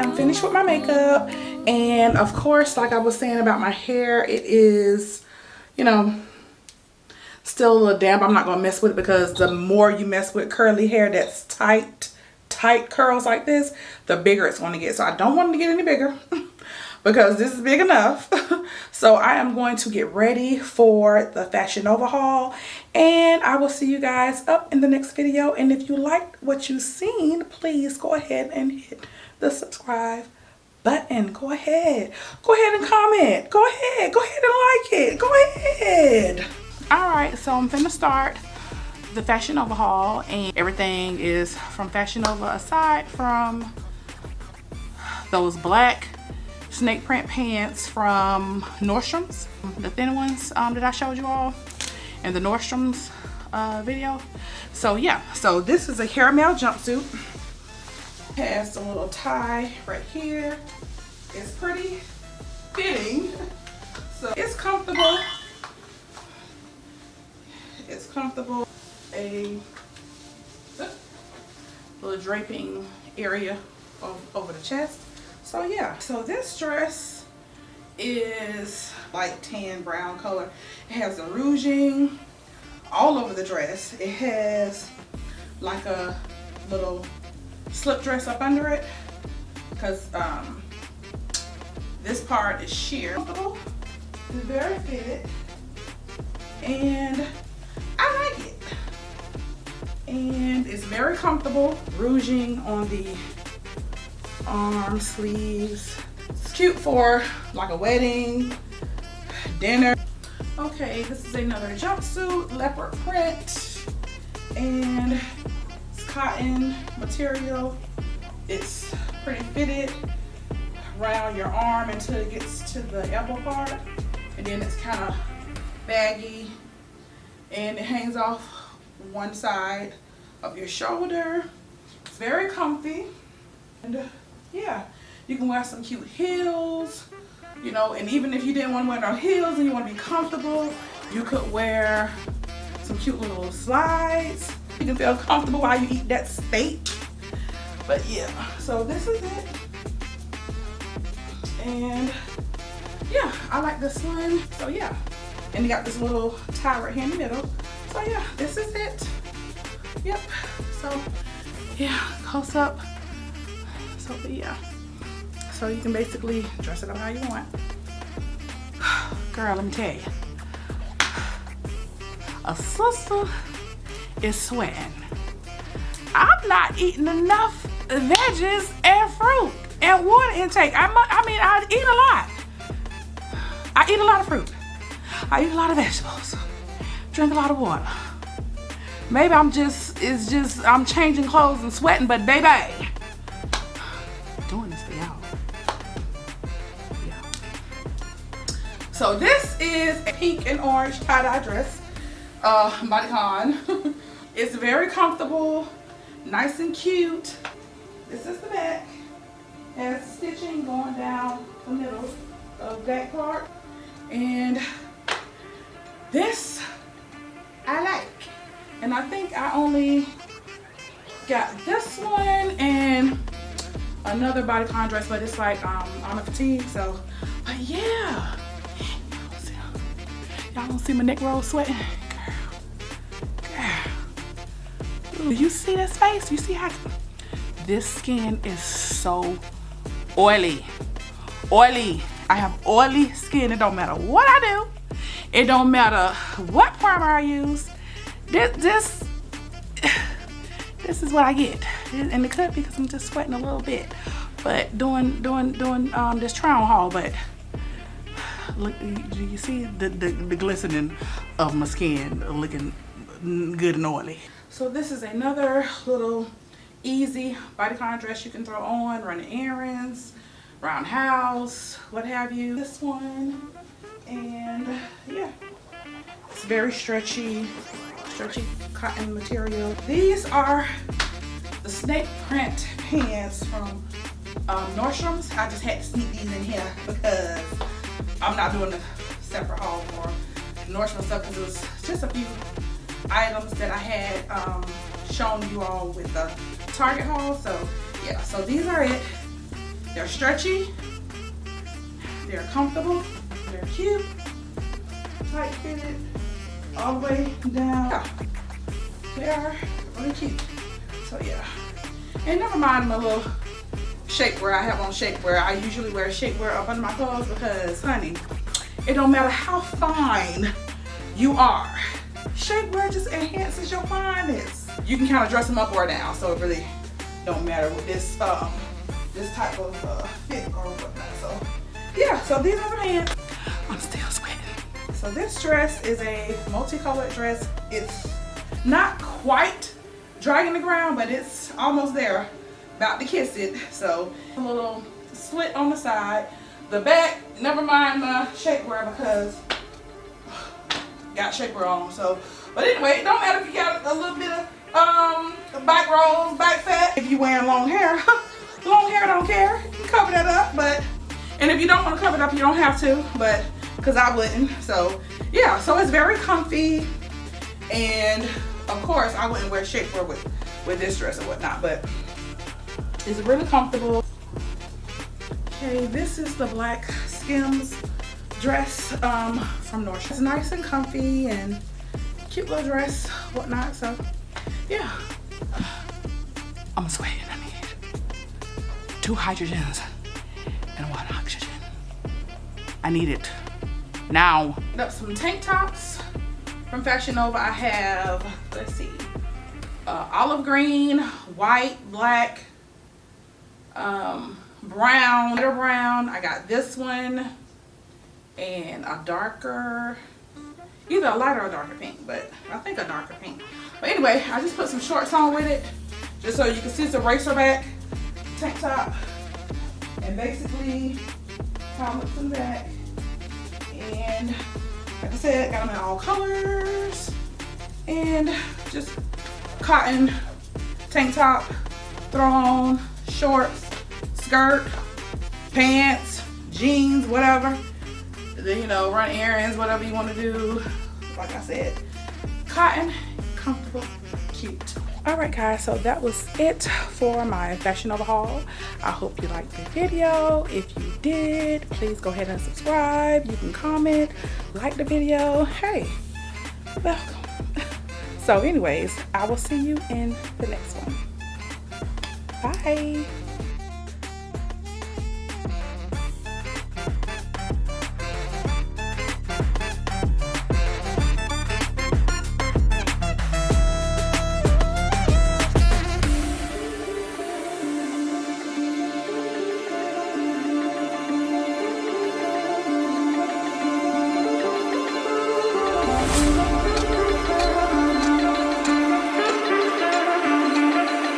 I'm finished with my makeup, and of course, like I was saying about my hair, it is, you know, still a little damp. I'm not gonna mess with it because the more you mess with curly hair that's tight curls like this, the bigger it's going to get. So I don't want it to get any bigger because this is big enough. So I am going to get ready for the Fashion Nova haul, and I will see you guys up in the next video. And if you liked what you've seen, please go ahead and hit the subscribe button. Go ahead and comment. Go ahead and like it. Go ahead. All right, so I'm finna start the Fashion Nova haul, and everything is from Fashion Nova aside from those black snake print pants from Nordstrom's, the thin ones that I showed you all in the Nordstrom's video. So yeah, so this is a caramel jumpsuit. Has a little tie right here. It's pretty fitting, so it's comfortable. It's comfortable. A little draping area over the chest. So yeah, so this dress is like tan brown color. It has the rouging all over the dress. It has like a little slip dress up under it because this part is sheer. It's very fitted, and I like it. And it's very comfortable. Rouging on the arm sleeves. It's cute for like a wedding, dinner. Okay, this is another jumpsuit, leopard print, and it's cotton material. It's pretty fitted around your arm until it gets to the elbow part, and then it's kind of baggy, and it hangs off one side of your shoulder. It's very comfy, and yeah, you can wear some cute heels, you know, and even if you didn't want to wear no heels and you want to be comfortable, you could wear some cute little slides. You can feel comfortable while you eat that steak. But yeah, so this is it, and yeah, I like this one. So yeah, and you got this little tie right here in the middle. So yeah, this is it. Yep. So yeah, close up. So yeah. So you can basically dress it up how you want. Girl, let me tell you. A sister is sweating. I'm not eating enough veggies and fruit and water intake. I mean, I eat a lot. I eat a lot of fruit. I eat a lot of vegetables. Drink a lot of water. Maybe I'm changing clothes and sweating, but baby, I'm doing this for y'all. Yeah. So this is a pink and orange tie-dye dress, bodycon. It's very comfortable, nice and cute. This is the back. It has stitching going down the middle of that part, and this I like. And I think I only got this one and another bodycon dress, but it's like on a fatigue. So, but yeah, y'all don't see my neck roll sweating, girl. Ooh, you see this face? You see how this skin is so oily? I have oily skin. It don't matter what I do. It don't matter what primer I use. This is what I get, and it could be because I'm just sweating a little bit, but doing this trial haul. But look, do you see the glistening of my skin looking good and oily? So this is another little easy bodycon dress you can throw on, running errands, around house, what have you. This one, and yeah, it's very stretchy cotton material. These are the snake print pants from Nordstrom's. I just had to sneak these in here because I'm not doing a separate haul for Nordstrom stuff because it was just a few items that I had shown you all with the Target haul. So yeah, so these are it. They're stretchy, they're comfortable, they're cute, tight fitted, all the way down. Yeah, they are really cute. So yeah, and never mind my little shapewear I have on shapewear. I usually wear shapewear up under my clothes because, honey, it don't matter how fine you are. Shapewear just enhances your fineness. You can kind of dress them up or down, so it really don't matter with this this type of fit or whatnot. So yeah, so these are the pants. I'm still sweating. So this dress is a multicolored dress. It's not quite dragging the ground, but it's almost there, about to kiss it. So a little slit on the side. The back, never mind my shapewear because got shapewear on. So, but anyway, it don't matter if you got a little bit of back rolls, back fat. If you wearing long hair, long hair don't care. You can cover that up, but and if you don't want to cover it up, you don't have to. But because I wouldn't. So yeah, so it's very comfy, and of course I wouldn't wear shapewear with this dress or whatnot, but it's really comfortable. Okay, this is the black Skims dress from North. It's nice and comfy and cute little dress, whatnot. So yeah, I'm sweating. I need 2 hydrogens and 1 oxygen. I need it now. Up some tank tops from Fashion Nova. I have, let's see, olive green, white, black, brown, lighter brown. I got this one and a darker, either a lighter or darker pink, but I think a darker pink. But anyway, I just put some shorts on with it just so you can see it's a racerback tank top, and basically how it looks in the back. And like I said, got them in all colors, and just cotton tank top, throw on shorts, skirt, pants, jeans, whatever. Then, you know, run errands, whatever you want to do. Like I said, cotton, comfortable, cute. All right, guys, so that was it for my Fashion Nova haul. I hope you liked the video. If you did, please go ahead and subscribe. You can comment, like the video. Hey, welcome. So anyways, I will see you in the next one. Bye.